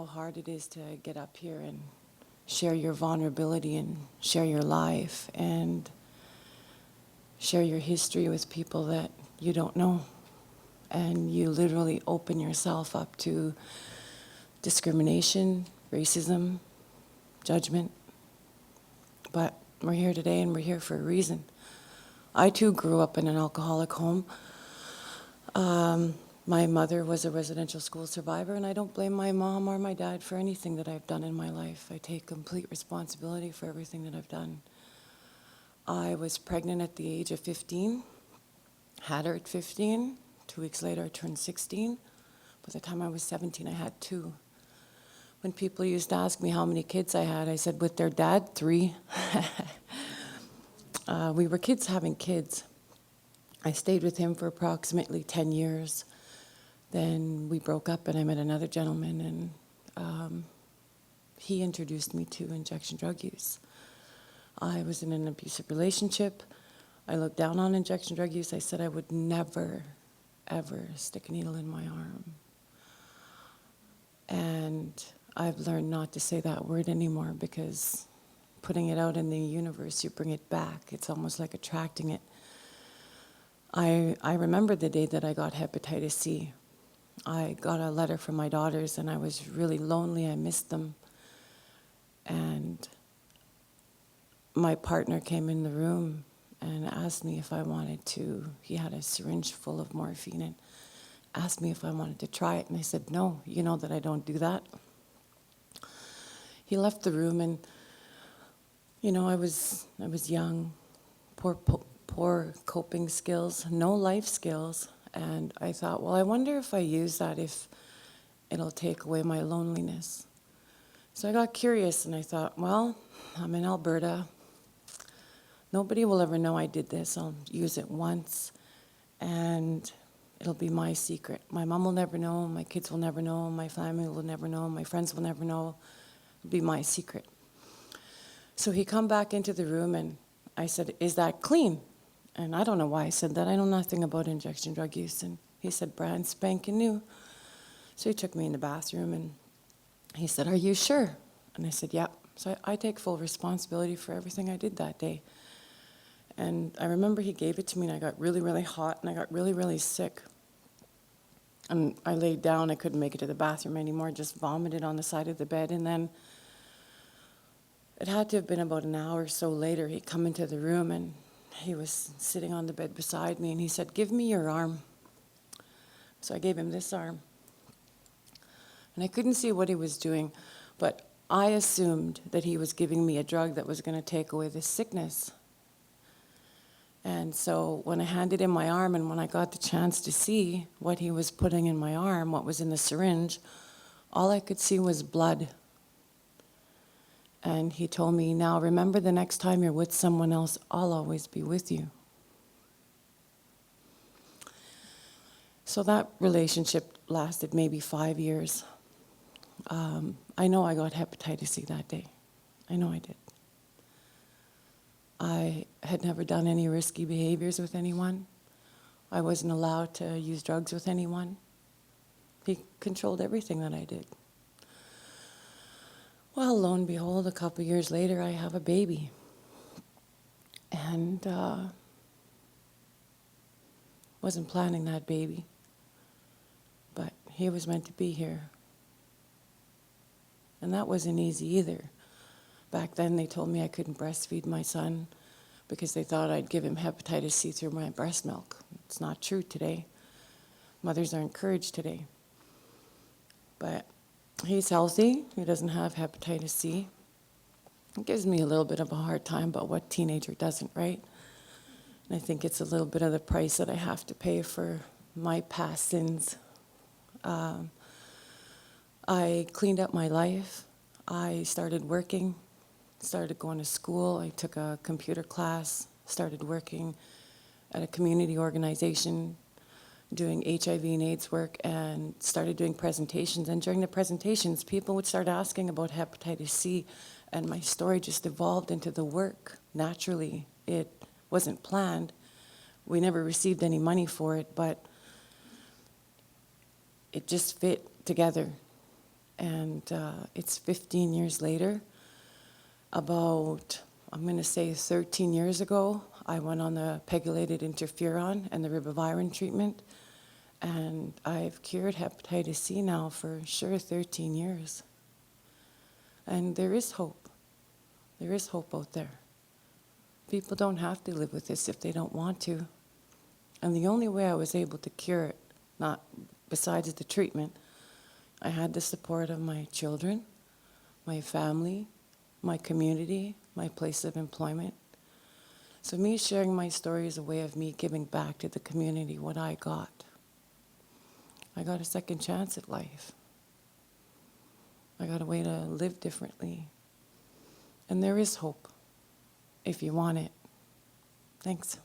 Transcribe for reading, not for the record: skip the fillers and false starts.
hard it is to get up here and share your vulnerability and share your life and share your history with people that you don't know. And you literally open yourself up to discrimination, racism, judgment. But we're here today and we're here for a reason. I too grew up in an alcoholic home. My mother was a residential school survivor, and I don't blame my mom or my dad for anything that I've done in my life. I take complete responsibility for everything that I've done. I was pregnant at the age of 15, had her at 15. 2 weeks later, I turned 16. By the time I was 17, I had 2. When people used to ask me how many kids I had, I said, with their dad, 3. We were kids having kids. I stayed with him for approximately 10 years. Then we broke up and I met another gentleman, and he introduced me to injection drug use. I was in an abusive relationship. I looked down on injection drug use. I said I would never, ever stick a needle in my arm. And I've learned not to say that word anymore, because putting it out in the universe, you bring it back. It's almost like attracting it. I remember the day that I got hepatitis C. I got a letter from my daughters, and I was really lonely. I missed them. And my partner came in the room and asked me if I wanted to. He had a syringe full of morphine and asked me if I wanted to try it. And I said, no, you know that I don't do that. He left the room, and you know, I was young, poor coping skills, no life skills. And I thought, well, I wonder if I use that, if it'll take away my loneliness. So I got curious, and I thought, well, I'm in Alberta. Nobody will ever know I did this. I'll use it once, and it'll be my secret. My mom will never know, my kids will never know, my family will never know, my friends will never know. It'll be my secret. So he come back into the room, and I said, is that clean? And I don't know why I said that. I know nothing about injection drug use. And he said, brand spanking new. So he took me in the bathroom, and he said, are you sure? And I said, yeah. So I take full responsibility for everything I did that day. And I remember he gave it to me, and I got really, really hot, and I got really, really sick. And I laid down. I couldn't make it to the bathroom anymore, just vomited on the side of the bed. And then it had to have been about an hour or so later, he come into the room, and he was sitting on the bed beside me, and he said, give me your arm. So I gave him this arm. And I couldn't see what he was doing, but I assumed that he was giving me a drug that was going to take away the sickness. And so when I handed him my arm, and when I got the chance to see what he was putting in my arm, what was in the syringe, all I could see was blood. And he told me, now remember, the next time you're with someone else, I'll always be with you. So that relationship lasted maybe 5 years. I know I got hepatitis C that day. I know I did. I had never done any risky behaviors with anyone. I wasn't allowed to use drugs with anyone. He controlled everything that I did. Well, lo and behold, a couple years later, I have a baby. And wasn't planning that baby, but he was meant to be here. And that wasn't easy either. Back then, they told me I couldn't breastfeed my son because they thought I'd give him hepatitis C through my breast milk. It's not true today. Mothers are encouraged today. But he's healthy. He doesn't have hepatitis C. It gives me a little bit of a hard time, but what teenager doesn't, right? And I think it's a little bit of the price that I have to pay for my past sins. I cleaned up my life. I started working, started going to school. I took a computer class, started working at a community organization, doing HIV and AIDS work, and started doing presentations. And during the presentations, people would start asking about hepatitis C, and my story just evolved into the work naturally. It wasn't planned. We never received any money for it, but it just fit together. And it's 15 years later. About, I'm going to say 13 years ago, I went on the pegylated interferon and the ribavirin treatment, and I've cured hepatitis C now for sure 13 years. And there is hope. There is hope out there. People don't have to live with this if they don't want to. And the only way I was able to cure it, not besides the treatment, I had the support of my children, my family, my community, my place of employment. So me sharing my story is a way of me giving back to the community what I got. I got a second chance at life. I got a way to live differently. And there is hope if you want it. Thanks.